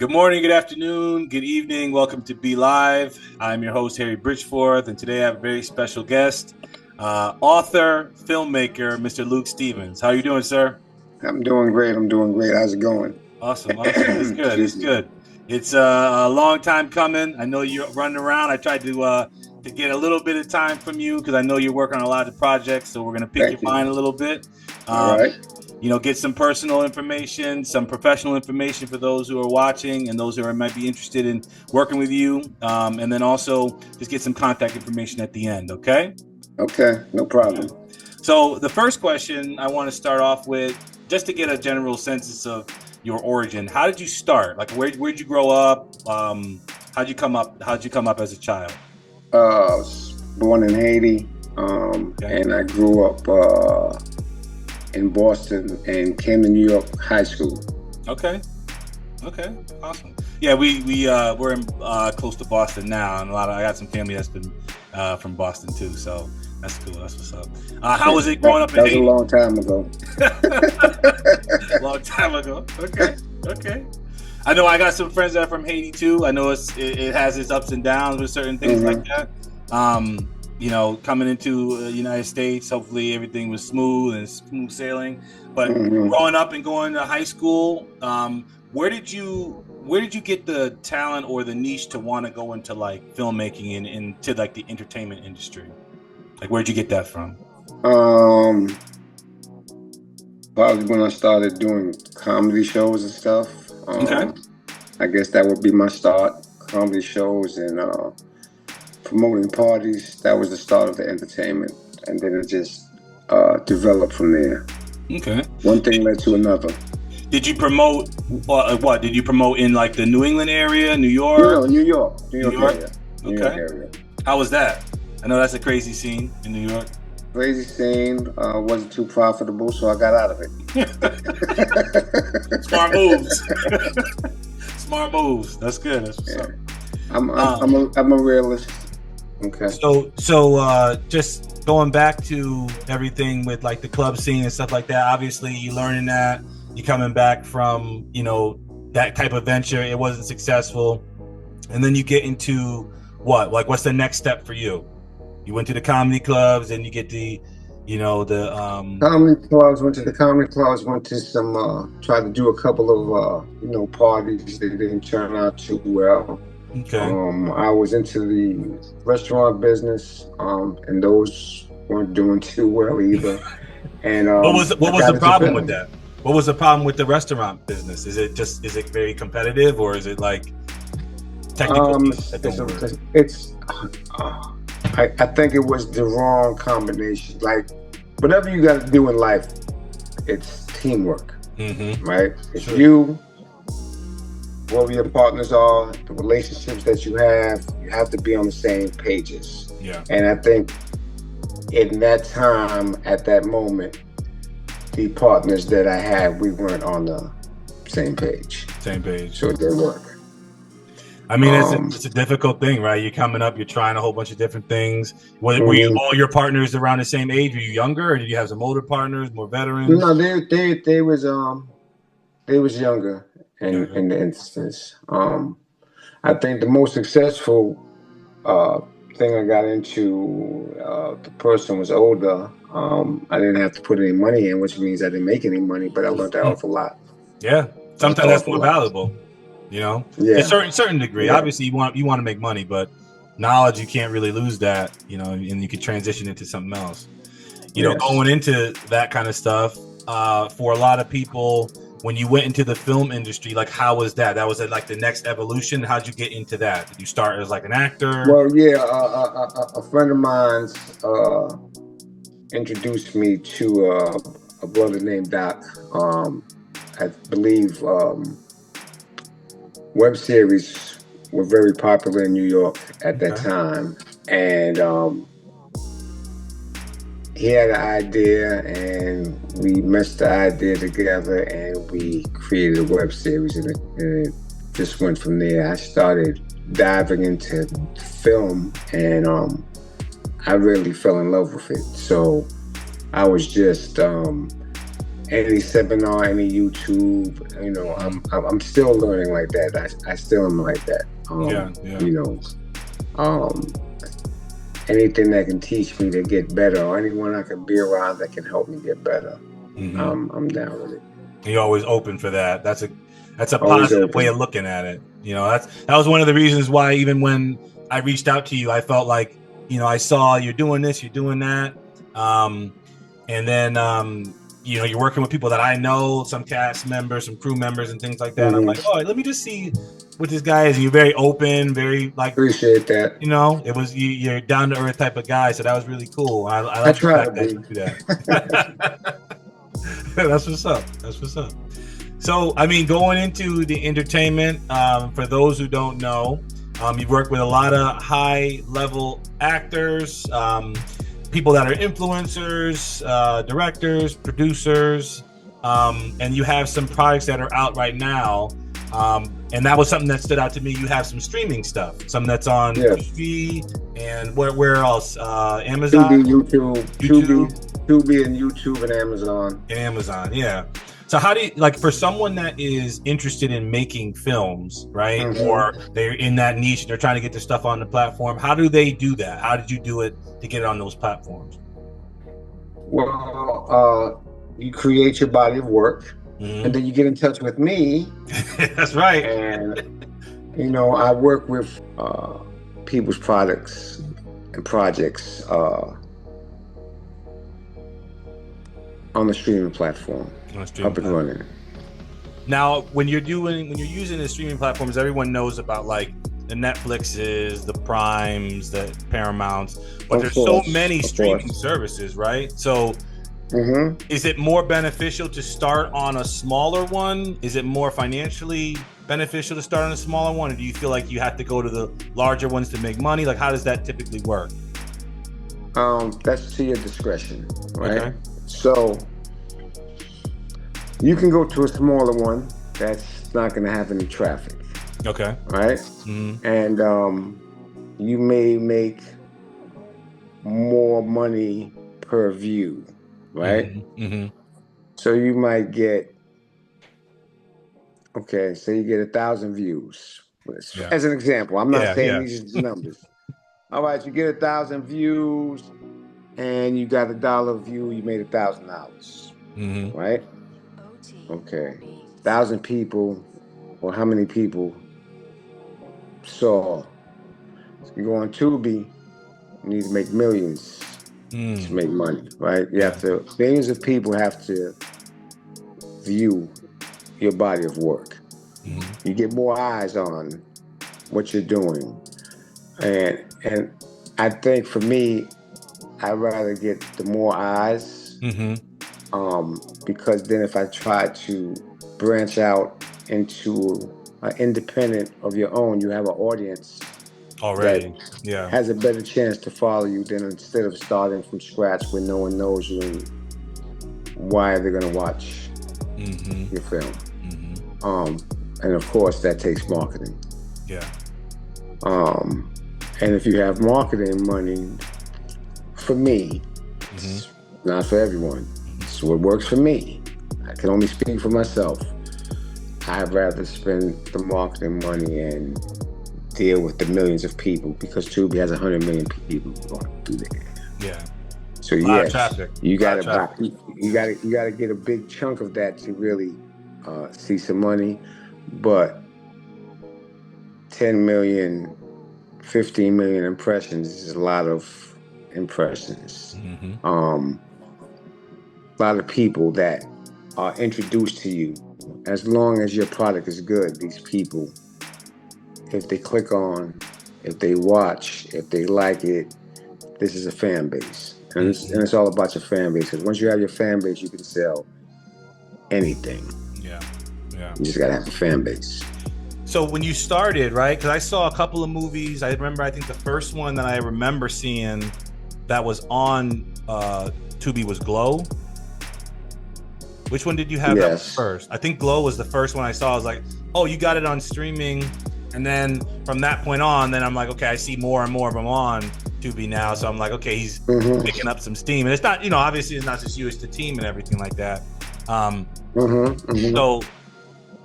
Good morning, good afternoon, good evening. Welcome to Be Live. I'm your host, Harry Bridgeforth, and today I have a very special guest, author, filmmaker, Mr. Luc Stevens. How are you doing, sir? I'm doing great. I'm doing great. How's it going? Awesome, awesome. It's good. It's Excuse me. good. It's a long time coming. I know you're running around. I tried to get a little bit of time from you because I know you're working on a lot of projects. So we're gonna pick your Thank you. mind a little bit. All Um, right. get some personal information, some professional information for those who are watching and those who might be interested in working with you, and then also just get some contact information at the end. Okay. Okay. No Okay. problem. So the first question I want to start off with, just to get a general census of your origin. How did you start? Like, where'd you grow up? How'd you come up? How'd you come up as a child? Was born in Haiti, Okay. and I grew up in Boston and came to New York High School. Okay. Okay. Awesome. Yeah, we're in, close to Boston now, and I got some family that's been from Boston too. So that's cool. That's what's up. How was it growing up That in was a Haiti? long time ago. Long time ago. Okay. Okay. I know I got some friends that are from Haiti too. I know it has its ups and downs with certain things like hmm that. Coming into the United States, hopefully everything was smooth and smooth sailing. But hmm growing up and going to high school, where did you get the talent or the niche to want to go into like filmmaking and into like the entertainment industry? Like, where'd you get that from? Um, Probably when I started doing comedy shows and stuff. Okay. I guess that would be my start. Comedy shows and promoting parties. That was the start of the entertainment, and then it just developed from there. Okay. One thing led to another. Did you promote what? Did you promote in like the New England area, New No, York? no, New New York York? area, New York Okay. area. How was that? I know that's a crazy scene in New York. Crazy scene. Wasn't too profitable, so I got out of Smart moves. it. Smart moves. That's good. That's what's Yeah, up. I'm, I'm, Um, I'm a, I'm a realist. Okay. so just going back to everything with like the club scene and stuff like that. Obviously, you learning that you coming back from that type of venture. It wasn't successful, and then you get into what? Like, what's the next step for you? You went to the comedy clubs, and you get the Comedy clubs. Went to the comedy clubs. Went to some. Tried to do a couple of parties. They didn't turn out too well. okay. I was into the restaurant business, and those weren't doing too well either. And What I was the got into problem with film. that? What was the problem with the restaurant business? Is it very competitive, or is it like technical things that don't work? It's I think it was the wrong combination. Like whatever you got to do in life, it's teamwork, Mm-hmm. right? If Sure. you whoever your partners are, the relationships that you have to be on the same pages. Yeah. And I think in that time, at that moment, the partners that I had, we weren't on the same page. Same page. So it didn't work. I mean, Um, it's a difficult thing, right? You're coming up, you're trying a whole bunch of different things. Were you mhm. all your partners around the same age? Were you younger, or did you have some older partners, more veterans? No, they was younger Younger. in the instance. I think the most successful uh, thing I got into, the person was older. I didn't have to put any money in, which means I didn't make any money, but I learned an Hmm. awful lot. Yeah. An Sometimes that's awful more lot. valuable. To a Yeah, certain degree. yeah, Obviously, you want to make money, but knowledge you can't really lose that. And you can transition into something else. yes. Going into that kind of stuff, for a lot of people, when you went into the film industry, like how was that? That was like the next evolution. How'd you get into that? Did you start as like an actor? Well, yeah, a friend of mine's introduced me to a brother named Doc. I believe web series were very popular in New York at that Okay. time, and he had an idea, and we meshed the idea together, and we created a web series, and it just went from there. I started diving into film, and I really fell in love with it. So I was just any seminar, any YouTube, you know, I'm still learning like that. I still am like that. You know, um, anything that can teach me to get better, or anyone I can be around that can help me get better, I'm down with it. You're always open for that. That's a Always positive open. way of looking at it. You know, that was one of the reasons why even when I reached out to you, I felt like, you know, I saw you're doing this, you're doing that, and then you know, you're working with people that I know, some cast members, some crew members, and things like that. I'm like, oh, let me just see what this guy is. And you're very open, very like, appreciate that. you know, it was you're down to earth type of guy, so that was really cool. I I like the try fact to that you do that. That's what's up. That's what's up. So, I mean, going into the entertainment, for those who don't know, you've worked with a lot of high-level actors, people that are influencers, directors, producers, and you have some products that are out right now. And that was something that stood out to me. You have some streaming stuff, some that's on TV, and where else? Amazon, YouTube, and YouTube and Amazon. And Amazon, yeah. So how do you, like, for someone that is interested in making films, right? Or they're in that niche, they're trying to get their stuff on the platform. How do they do that? How did you do it to get it on those platforms? Well, you create your body of work, and then you get in touch with me. That's right. And, you know, I work with people's products and projects on the streaming platform. Up and running. Now, when you're using the streaming platforms, everyone knows about like the Netflixes, the Primes, the Paramounts, but there's so many streaming services, right? So is it more beneficial to start on a smaller one? Is it more financially beneficial to start on a smaller one? Or do you feel like you have to go to the larger ones to make money? Like, how does that typically work? That's to your discretion, right? Okay. So you can go to a smaller one that's not going to have any traffic. Okay. Right? And you may make more money per view, right? So you might get, okay, so you get 1,000 views. As an example, I'm not saying these are the numbers. All right, you get 1,000 views and you got $1 view, you made $1,000, right? Okay, 1,000 people, or how many people saw? So you go on Tubi, you need to make millions to make money, right? You have to, millions of people have to view your body of work. You get more eyes on what you're doing, and I think for me, I'd rather get the more eyes. Because then if I try to branch out into an independent of your own, you have an audience already that has a better chance to follow you than instead of starting from scratch when no one knows you and why they're going to watch your film. And of course that takes marketing. And if you have marketing money, for me, it's not for everyone. It's what works for me. I can only speak for myself. I'd rather spend the marketing money and deal with the millions of people, because Tubi has 100 million people going through there. So yes, you gotta get a big chunk of that to really see some money. But 10 million, 15 million impressions is a lot of impressions. A lot of people that are introduced to you. As long as your product is good, these people, if they click on, if they watch, if they like it, this is a fan base. And it's all about your fan base. Because once you have your fan base, you can sell anything. You just gotta have a fan base. So when you started, right? Because I saw a couple of movies. I remember, I think the first one that I remember seeing that was on Tubi was Glow. Which one did you have that was first? I think Glow was the first one I saw. I was like, oh, you got it on streaming. And then from that point on, then I'm like, okay, I see more and more of them on Tubi now. So I'm like, okay, he's picking up some steam. And it's not, you know, obviously it's not just you, it's the team and everything like that. So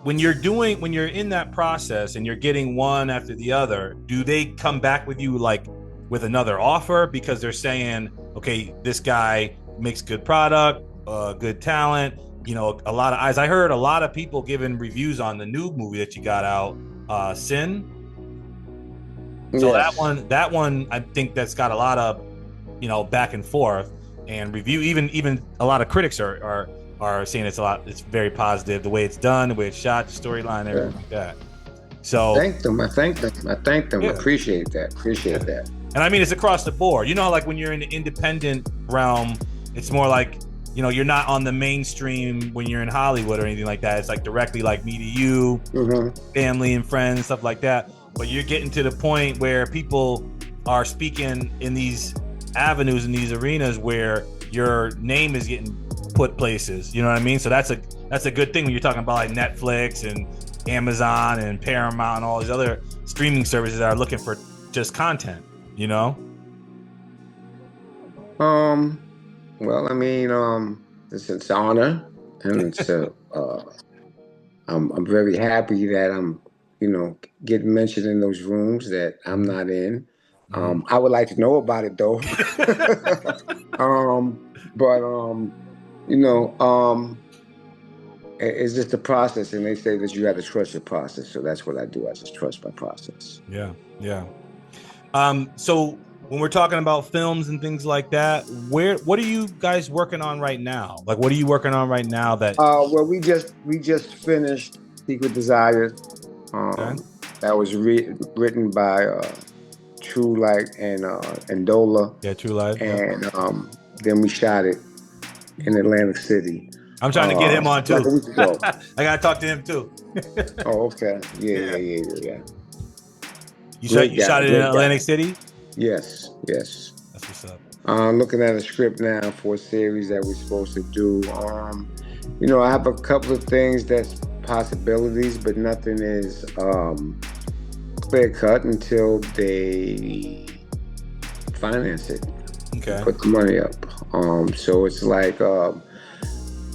when you're in that process and you're getting one after the other, do they come back with you like with another offer because they're saying, okay, this guy makes good product, good talent, a lot of eyes. I heard a lot of people giving reviews on the new movie that you got out, Sin. So Yes. that one, I think that's got a lot of, back and forth and review. Even a lot of critics are saying it's very positive, the way it's done, the way it's shot, the storyline, Yeah. everything like that. So Thank them. I thank them. I thank them. yeah. Appreciate that. Appreciate Yeah. that. And I mean, it's across the board. You know, like when you're in the independent realm, it's more like, you're not on the mainstream when you're in Hollywood or anything like that. It's like directly like me to you, family and friends, stuff like that. But you're getting to the point where people are speaking in these avenues, in these arenas where your name is getting put places. You know what I mean? So that's a good thing when you're talking about like Netflix and Amazon and Paramount and all these other streaming services that are looking for just content. Well, I mean, it's an honor, and it's I'm very happy that I'm, getting mentioned in those rooms that I'm not in. I would like to know about it though. But it's just a process, and they say that you have to trust your process. So that's what I do. I just trust my process. Yeah. So when we're talking about films and things like that, what are you guys working on right now? Like, what are you working on right now that? Well, we just finished Secret Desires. Okay. That was written by True Light and Dola. Yeah, True Light. And then we shot it in Atlantic City. I'm trying to get him on too. Like a week ago. I gotta talk to him too. Oh, okay. Yeah. You shot it in Atlantic City? Yes. That's what's up. I'm looking at a script now for a series that we're supposed to do. I have a couple of things that's possibilities, but nothing is clear cut until they finance it. Okay. Put the money up. So it's like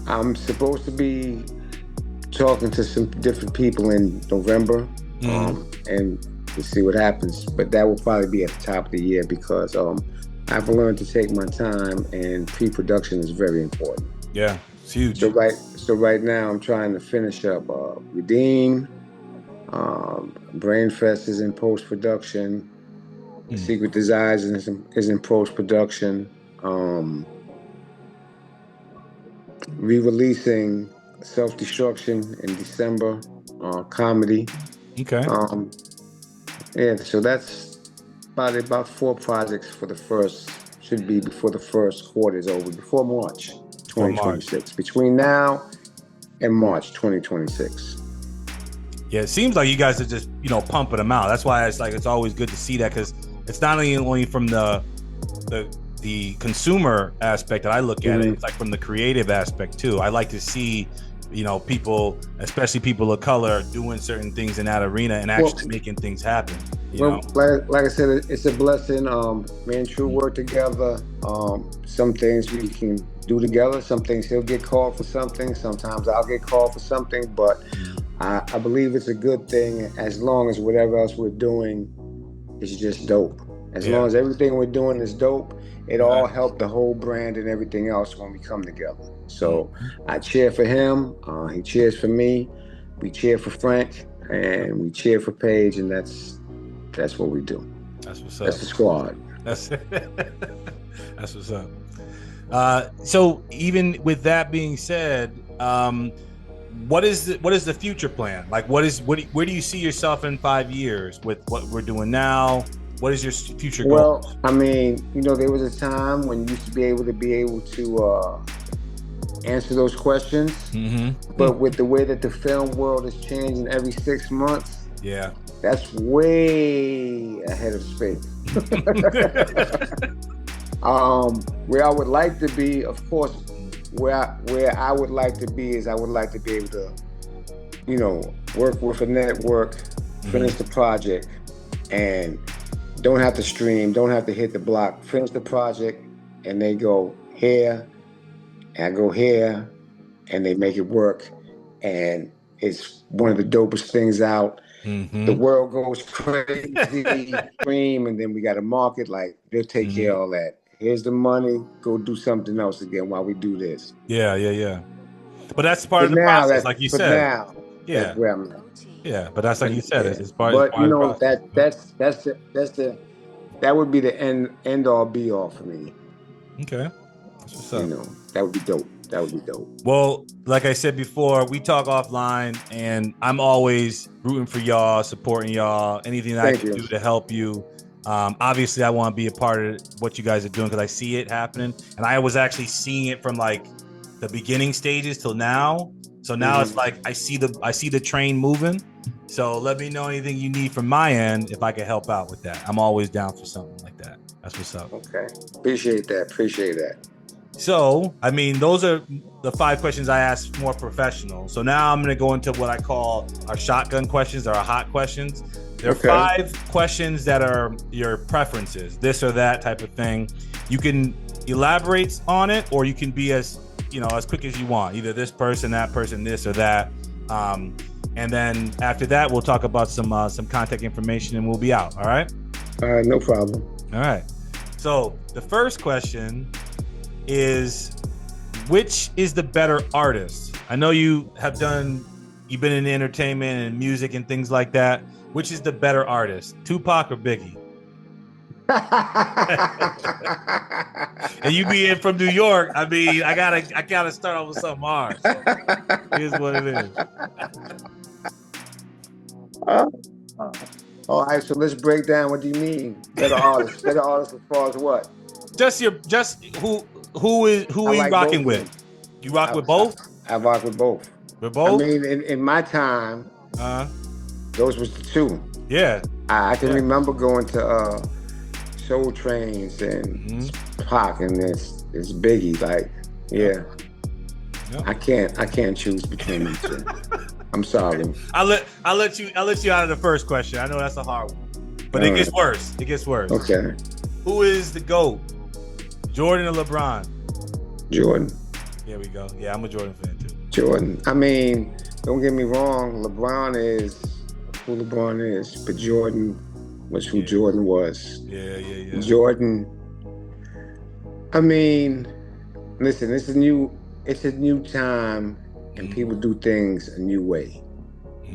I'm supposed to be talking to some different people in November, and we'll see what happens. But that will probably be at the top of the year because I've learned to take my time, and pre-production is very important. Yeah, it's huge. So right now I'm trying to finish up Redeem. Brainfest is in post-production. Secret Desires is in post-production. Re-releasing Self-Destruction in December, comedy. Okay. So that's about 4 projects should be before the first quarter is over, before March 2026. Between now and March 2026. Yeah, it seems like you guys are just, pumping them out. That's why it's always good to see that, because it's not only from the consumer aspect that I look at it, it's like from the creative aspect too. I like to see, people, especially people of color, doing certain things in that arena and actually making things happen. Like I said, it's a blessing. Me and True work together. Some things we can do together. Some things he'll get called for something. Sometimes I'll get called for something. But I believe it's a good thing as long as whatever else we're doing is just dope. As long as everything we're doing is dope, it all helped the whole brand and everything else when we come together. So I cheer for him. He cheers for me. We cheer for Frank, and we cheer for Paige, and that's what we do. That's what's up. That's the squad. That's what's up. So even with that being said, what is the future plan? Like, where do you see yourself in 5 years with what we're doing now? What is your future goal? Well, I mean, there was a time when you used to be able to answer those questions. But with the way that the film world is changing every 6 months, that's way ahead of space. Where I would like to be, of course, where I would like to be is I would like to be able to, work with a network, finish the project, and don't have to stream, don't have to hit the block, finish the project, and they go here, and I go here, and they make it work, and it's one of the dopest things out. The world goes crazy, scream, and then we got a market, like they'll take care of all that. Here's the money, go do something else again while we do this. Yeah. But that's part of the process, like you said. That's where I'm at. Yeah, but that's like you said, it's part But of the process. That would be the end all be all for me. Okay. That's what's up. You know, that would be dope. That would be dope. Well, like I said before, we talk offline, and I'm always rooting for y'all, supporting y'all, anything that I can do to help you. Obviously, I want to be a part of what you guys are doing because I see it happening, and I was actually seeing it from like the beginning stages till now. So now it's like I see the train moving. So let me know anything you need from my end if I can help out with that. I'm always down for something like that. That's what's up. Okay, appreciate that. So, I mean, those are the 5 questions I asked more professional. So now I'm going to go into what I call our shotgun questions, or our hot questions. There are 5 questions that are your preferences, this or that type of thing. You can elaborate on it, or you can be as quick as you want. Either this person, that person, this or that. And then after that, we'll talk about some contact information, and we'll be out. All right? All right, no problem. All right. So the first question is, which is the better artist? I know you've been in entertainment and music and things like that. Which is the better artist, Tupac or Biggie? And you being from New York, I mean, I gotta start off with something hard. So here's what it is. All right, so let's break down. What do you mean, better artist? Better artist as far as what? Just who are you rocking with? You rock with both? I rock with both. With both? I mean, in my time, those was the 2. Yeah. I can remember going to Soul Trains and Pac, and it's Biggie. Like, yeah. I can't choose between them 2. I'm sorry. I'll let you out of the first question. I know that's a hard one, but it gets worse. It gets worse. Okay. Who is the GOAT? Jordan or LeBron? Jordan. There we go. Yeah, I'm a Jordan fan too. Jordan. I mean, don't get me wrong. LeBron is who LeBron is, but Jordan was who Jordan was. Yeah. Jordan. I mean, listen, it's a new time, and people do things a new way.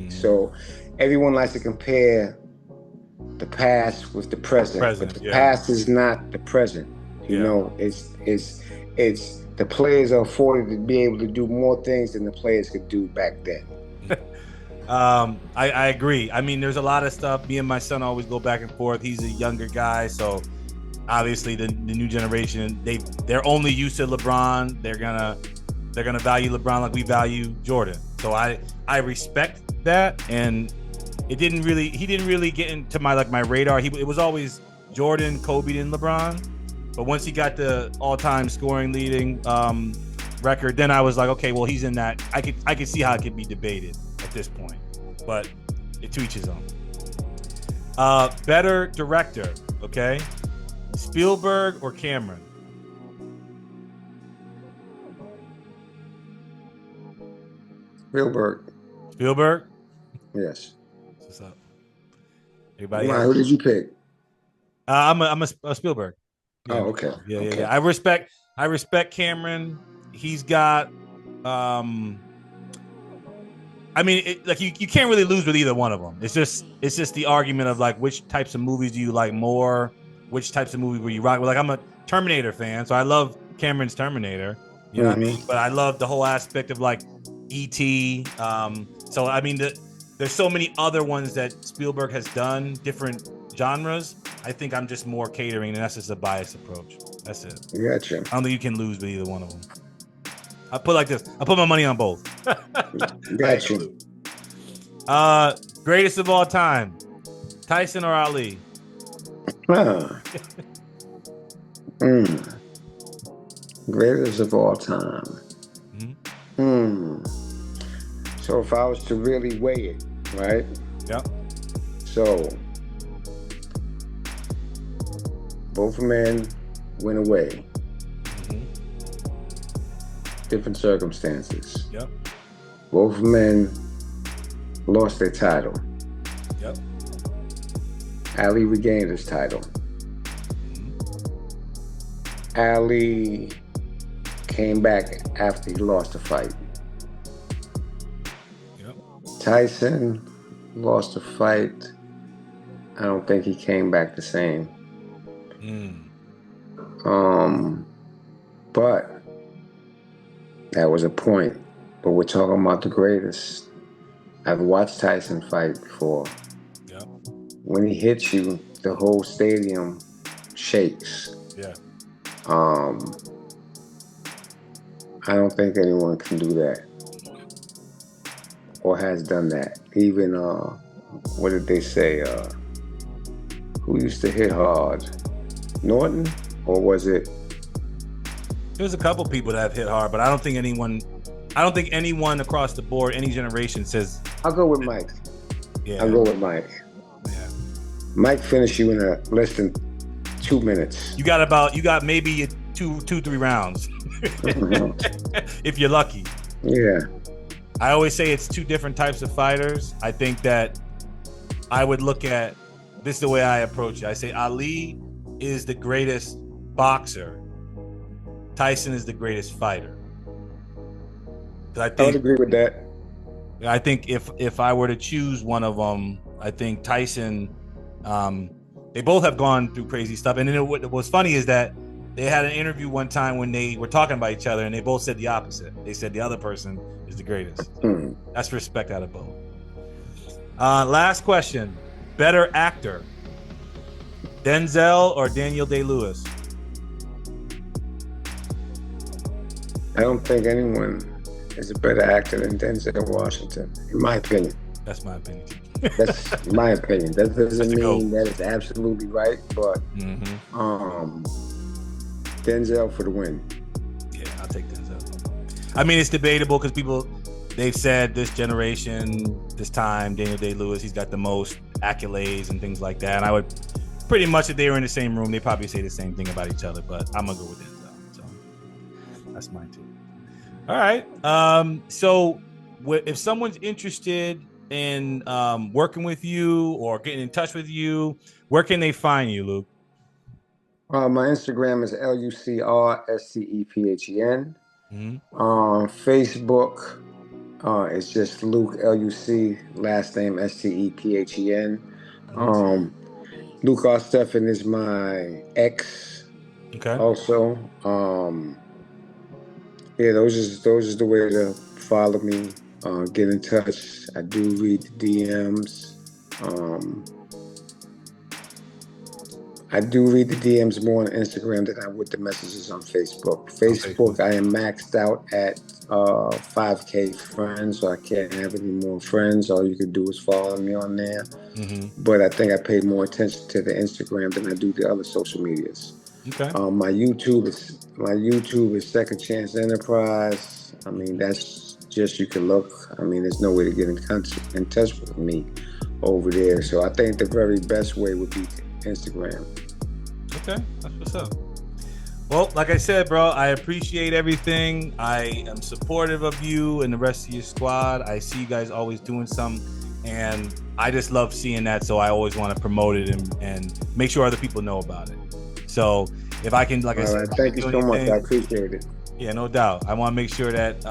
So everyone likes to compare the past with the present, but the past is not the present. You know, it's the players are afforded to be able to do more things than the players could do back then. I agree. I mean, there's a lot of stuff. Me and my son always go back and forth. He's a younger guy, so obviously the new generation, they're only used to LeBron. They're gonna value LeBron like we value Jordan. So I respect that, and he didn't really get into my radar. It was always Jordan, Kobe, and LeBron. But once he got the all-time scoring leading record, then I was like, okay, well, he's in that. I could see how it could be debated at this point, but to each his own. Better director, okay? Spielberg or Cameron? Spielberg? Yes. What's up? Everybody? Who did you pick? I'm a Spielberg. Yeah. Oh, okay. Yeah. I respect Cameron. He's got. I mean, you can't really lose with either one of them. It's just the argument of like which types of movies do you like more? Which types of movies were you rock with? Like, I'm a Terminator fan, so I love Cameron's Terminator. You know what I mean? But I love the whole aspect of like E.T. So I mean, there's so many other ones that Spielberg has done, different genres. I think I'm just more catering, and that's just a biased approach. That's it. Gotcha. I don't think you can lose with either one of them. I put like this. I put my money on both. Gotcha. Greatest of all time, Tyson or Ali? Greatest of all time. So if I was to really weigh it, right? Yep. So both men went away. different circumstances. Yep. Both men lost their title. Yep. Ali regained his title. Ali came back after he lost the fight. Yep. Tyson lost the fight. I don't think he came back the same. But that was a point. But we're talking about the greatest. I've watched Tyson fight before. Yep. When he hits you, the whole stadium shakes. Yeah. I don't think anyone can do that or has done that. Even what did they say? Who used to hit hard? Norton, or was it? There's a couple people that have hit hard, but I don't think anyone across the board, any generation says. I'll go with Mike. Yeah. I'll go with Mike. Yeah. Mike finished you in less than 2 minutes. You got maybe 2-3 rounds. If you're lucky. Yeah. I always say it's two different types of fighters. I think that I would look at this is the way I approach it. I say Ali is the greatest boxer. Tyson is the greatest fighter. I would agree with that. I think if I were to choose one of them, I think Tyson. They both have gone through crazy stuff, and then what was funny is that they had an interview one time when they were talking about each other, and they both said the opposite. They said the other person is the greatest. That's respect out of both. Last question: better actor, Denzel or Daniel Day-Lewis? I don't think anyone is a better actor than Denzel Washington, in my opinion. That's my opinion. That's my opinion. That doesn't mean that it's absolutely right, but Denzel for the win. Yeah, I'll take Denzel. I mean, it's debatable because they've said this generation, this time, Daniel Day-Lewis, he's got the most accolades and things like that. And I would pretty much, if they were in the same room, they probably say the same thing about each other, but I'm gonna go with Denzel. So that's mine too. All right. So if someone's interested in working with you or getting in touch with you, where can they find you, Luke? My Instagram is LUCRSTEPHEN. Facebook is just Luke LUC, last name STEPHEN. Luc Stephen is my ex. Okay. Also, yeah, those are the way to follow me. Get in touch. I do read the DMs. I do read the DMs more on Instagram than I would the messages on Facebook. Facebook, I am maxed out at 5K friends, so I can't have any more friends. All you can do is follow me on there. But I think I pay more attention to the Instagram than I do the other social medias. Okay. My YouTube is Second Chance Enterprise. I mean, that's just, you can look. I mean, there's no way to get in touch with me over there. So I think the very best way would be Instagram. Okay, that's what's up. Well, like I said, bro, I appreciate everything. I am supportive of you and the rest of your squad. I see you guys always doing something, and I just love seeing that. So I always want to promote it and make sure other people know about it. So if I can, like I said, thank you so much. I appreciate it. Yeah, no doubt. I want to make sure that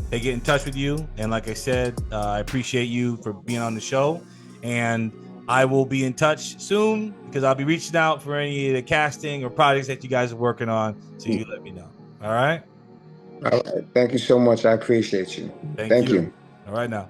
they get in touch with you. And like I said, I appreciate you for being on the show. And I will be in touch soon because I'll be reaching out for any of the casting or projects that you guys are working on. So you let me know. All right? All right. Thank you so much. I appreciate you. Thank you. All right now.